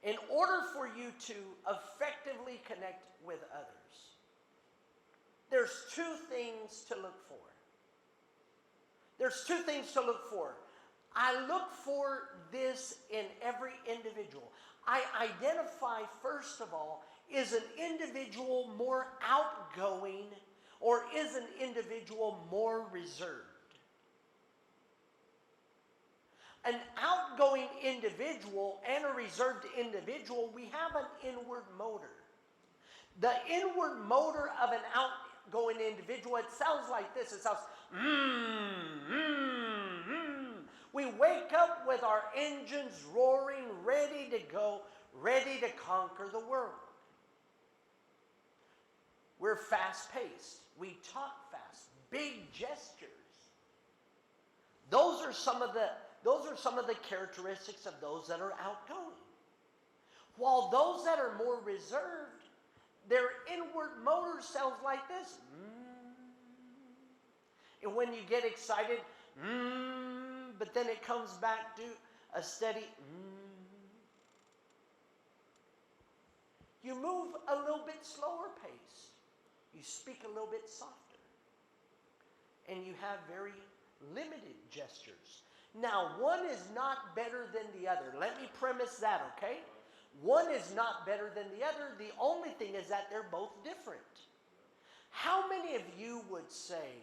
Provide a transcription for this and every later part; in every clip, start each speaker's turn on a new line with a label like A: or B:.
A: in order for you to effectively connect with others, there's two things to look for. There's two things to look for. I look for this in every individual. I identify, first of all, is an individual more outgoing or is an individual more reserved? An outgoing individual and a reserved individual, we have an inward motor. The inward motor of an outgoing individual, it sounds like this. It sounds, We wake up with our engines roaring, ready to go, ready to conquer the world. We're fast-paced. We talk fast. Big gestures. Those are some of the characteristics of those that are outgoing. While those that are more reserved, their inward motor sounds like this. And when you get excited, but then it comes back to a steady. You move a little bit slower pace. You speak a little bit softer. And you have very limited gestures. Now, one is not better than the other. Let me premise that, okay? One is not better than the other. The only thing is that they're both different. How many of you would say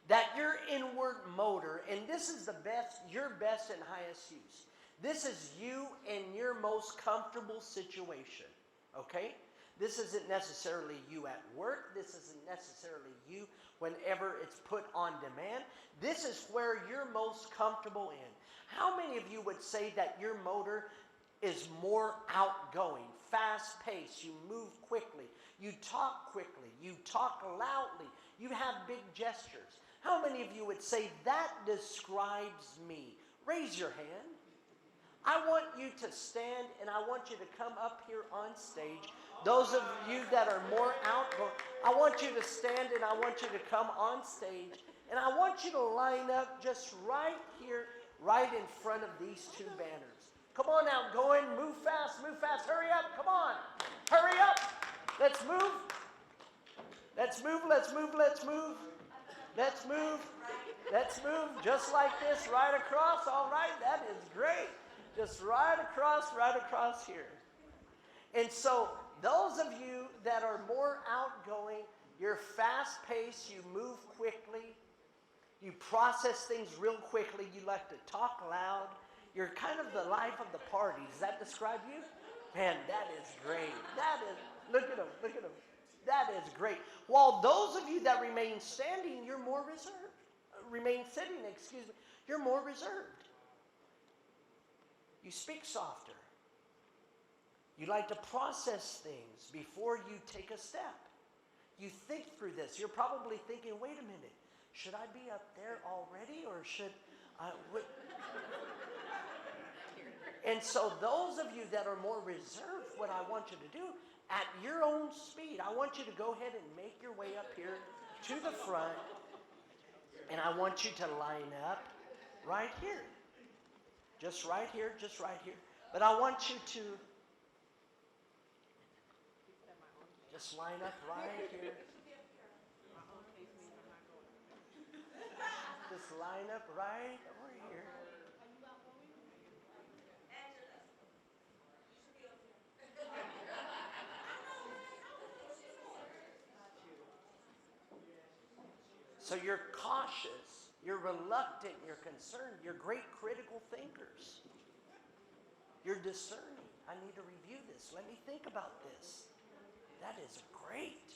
A: that your inward motor, and this is the best, your best and highest use. This is you in your most comfortable situation, okay? This isn't necessarily you at work. This isn't necessarily you whenever it's put on demand. This is where you're most comfortable in. How many of you would say that your motor is more outgoing, fast-paced, you move quickly, you talk quickly, you talk loudly, you have big gestures? How many of you would say that describes me? Raise your hand. I want you to stand and I want you to come up here on stage. Those of you that are more outgoing, I want you to stand and I want you to come on stage. And I want you to line up just right here, right in front of these two banners. Come on now, move fast, hurry up, come on. Hurry up, let's move. Let's move, let's move, let's move. Let's move. Let's move just like this, right across. All right, that is great. Just right across here. And so those of you that are more outgoing, you're fast-paced, you move quickly, you process things real quickly, you like to talk loud. You're kind of the life of the party. Does that describe you? Man, that is great. Look at them. That is great. While those of you that remain standing, you're more reserved. You're more reserved. You speak softer. You like to process things before you take a step. You think through this. You're probably thinking, wait a minute, should I be up there already or should I... And so those of you that are more reserved, what I want you to do, at your own speed, I want you to go ahead and make your way up here to the front. And I want you to line up right here. Just right here. But I want you to just line up right here. Just line up right over here. So you're cautious, you're reluctant, you're concerned, you're great critical thinkers. You're discerning. I need to review this. Let me think about this. That is great.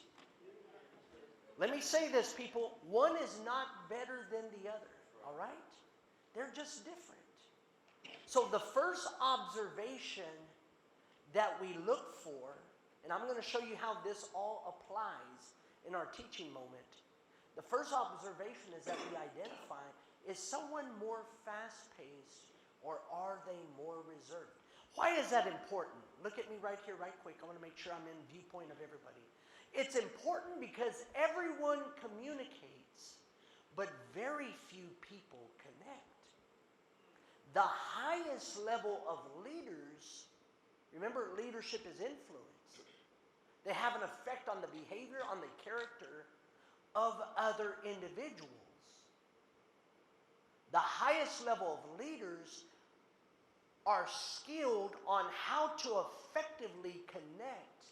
A: Let me say this, people. One is not better than the other, all right? They're just different. So the first observation that we look for, and I'm going to show you how this all applies in our teaching moment. The first observation is that we identify, is someone more fast-paced or are they more reserved? Why is that important? Look at me right here, right quick. I want to make sure I'm in viewpoint of everybody. It's important because everyone communicates, but very few people connect. The highest level of leaders Remember, leadership is influence. They have an effect on the behavior, on the character of other individuals. The highest level of leaders are skilled on how to effectively connect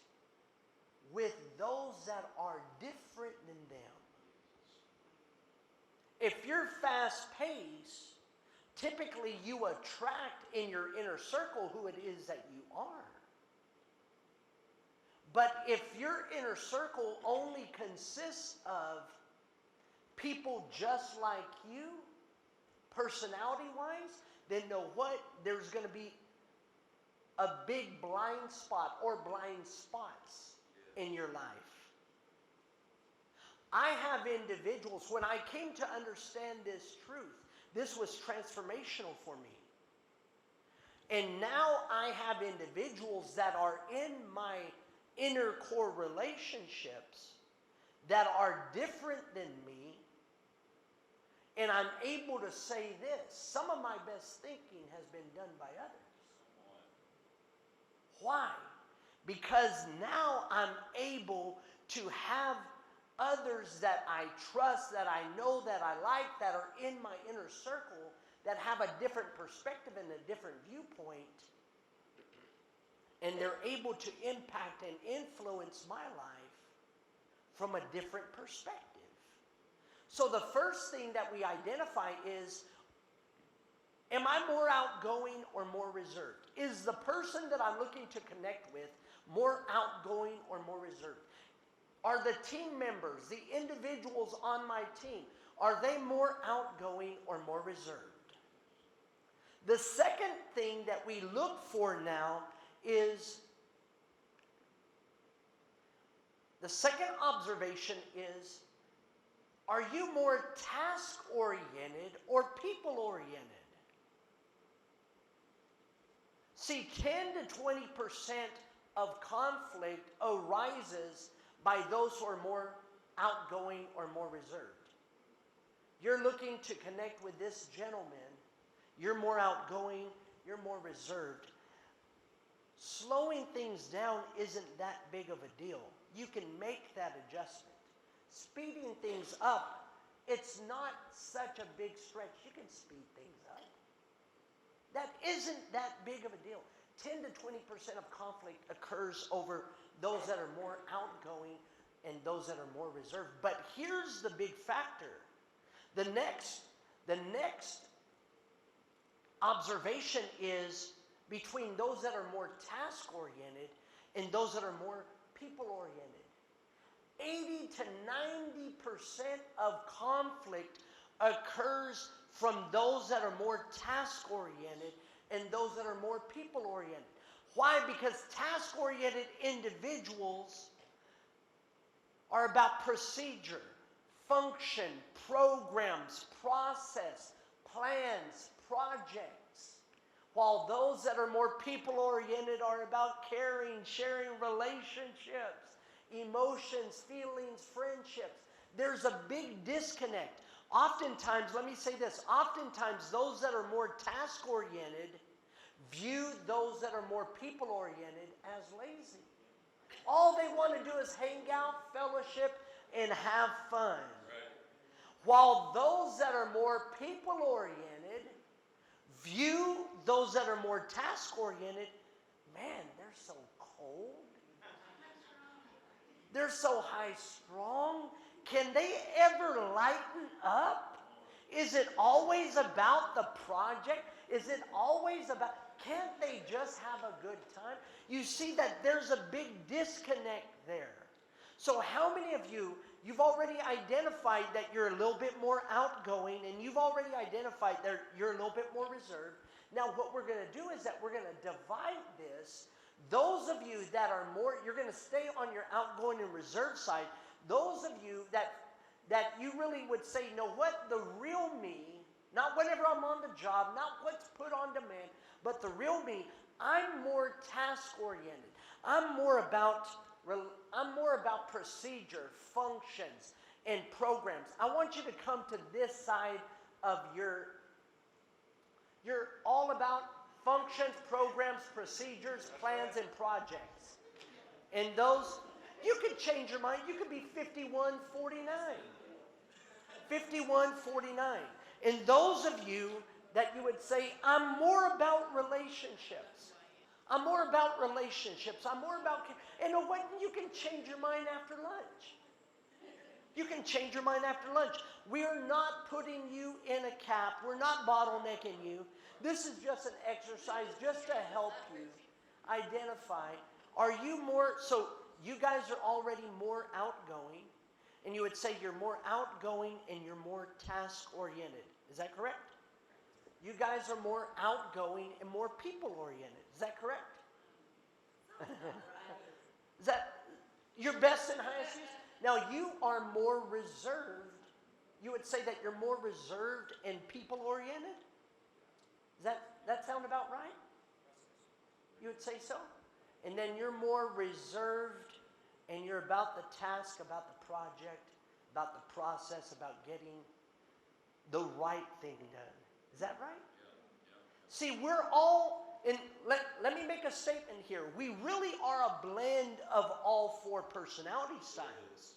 A: with those that are different than them. If you're fast-paced, typically you attract in your inner circle who it is that you are. But if your inner circle only consists of people just like you, personality-wise, then know what? There's going to be a big blind spot or blind spots in your life. I have individuals, when I came to understand this truth, this was transformational for me. And now I have individuals that are in my inner core relationships that are different than me. And I'm able to say this: some of my best thinking has been done by others. Why? Because now I'm able to have others that I trust, that I know, that I like, that are in my inner circle, that have a different perspective and a different viewpoint. And they're able to impact and influence my life from a different perspective. So the first thing that we identify is, am I more outgoing or more reserved? Is the person that I'm looking to connect with more outgoing or more reserved? Are the team members, the individuals on my team, are they more outgoing or more reserved? The second thing that we look for now is, the second observation is, are you more task-oriented or people-oriented? See, 10 to 20% of conflict arises by those who are more outgoing or more reserved. You're looking to connect with this gentleman. You're more outgoing, you're more reserved. Slowing things down isn't that big of a deal. You can make that adjustment. Speeding things up, it's not such a big stretch. You can speed things up. That isn't that big of a deal. 10 to 20% of conflict occurs over those that are more outgoing and those that are more reserved. But here's the big factor. The next observation is between those that are more task-oriented and those that are more people-oriented. 80 to 90% of conflict occurs from those that are more task-oriented and those that are more people-oriented. Why? Because task-oriented individuals are about procedure, function, programs, process, plans, projects. While those that are more people-oriented are about caring, sharing relationships, emotions, feelings, friendships. There's a big disconnect. Oftentimes, let me say this, oftentimes those that are more task-oriented view those that are more people-oriented as lazy. All they want to do is hang out, fellowship, and have fun. Right. While those that are more people-oriented view those that are more task-oriented, man, they're so cold. They're so high-strung. Can they ever lighten up? Is it always about the project? Is it always about, can't they just have a good time? You see that there's a big disconnect there. So how many of you, you've already identified that you're a little bit more outgoing, and you've already identified that you're a little bit more reserved. Now what we're going to do is that we're going to divide this. Those of you that are more, you're going to stay on your outgoing and reserved side. Those of you that you really would say, you know what, the real me, not whenever I'm on the job, not what's put on demand, but the real me, I'm more task-oriented. I'm more about procedure, functions, and programs. I want you to come to this side of you're all about functions, programs, procedures, plans, and projects. And those, you can change your mind. You could be 5149. 5149. And those of you that you would say, I'm more about relationships. I'm more about relationships. I'm more about, and you know what? You can change your mind after lunch. You can change your mind after lunch. We are not putting you in a cap. We're not bottlenecking you. This is just an exercise just to help you identify. Are you more, so you guys are already more outgoing, and you would say you're more outgoing and you're more task-oriented. Is that correct? You guys are more outgoing and more people-oriented. Is that correct? Is that your best and highest use? Now, you are more reserved. You would say that you're more reserved and people-oriented? Does that sound about right? You would say so? And then you're more reserved and you're about the task, about the project, about the process, about getting the right thing done. Is that right? See, we're all, and let me make a statement here. We really are a blend of all four personality styles.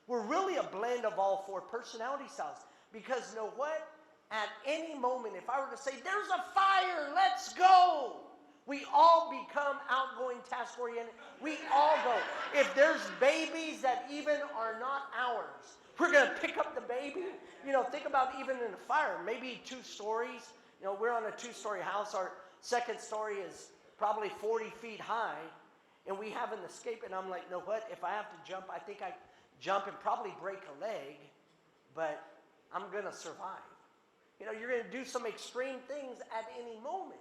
A: We're really a blend of all four personality styles. Because you know what? At any moment, if I were to say, there's a fire, let's go. We all become outgoing, task-oriented. We all go. If there's babies that even are not ours, we're going to pick up the baby. You know, think about even in a fire, maybe 2 stories. You know, we're on a 2-story house. Our second story is probably 40 feet high, and we have an escape. And I'm like, no, what? If I have to jump, I think I jump and probably break a leg, but I'm going to survive. You know, you're going to do some extreme things at any moment.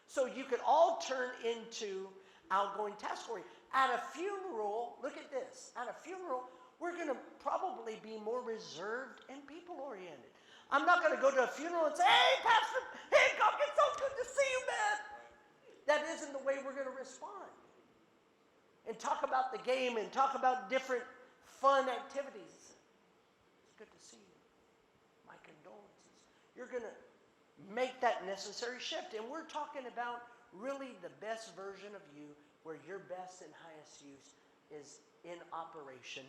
A: So you could all turn into outgoing, task-oriented. At a funeral, look at this. At a funeral, we're going to probably be more reserved and people-oriented. I'm not going to go to a funeral and say, hey, Pastor Hancock, it's so good to see you, man. That isn't the way we're going to respond. And talk about the game and talk about different fun activities. It's good to see you. My condolences. You're going to make that necessary shift. And we're talking about really the best version of you where your best and highest use is in operation.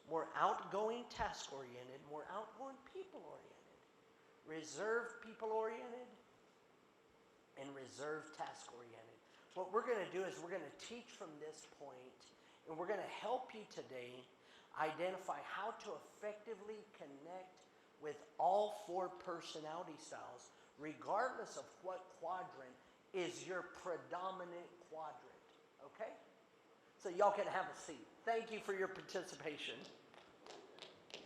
A: More outgoing, task-oriented, more outgoing, people-oriented. Reserved, people-oriented, and reserved, task-oriented. What we're going to do is we're going to teach from this point, and we're going to help you today identify how to effectively connect with all 4 personality styles, regardless of what quadrant is your predominant quadrant. Okay? So y'all can have a seat. Thank you for your participation.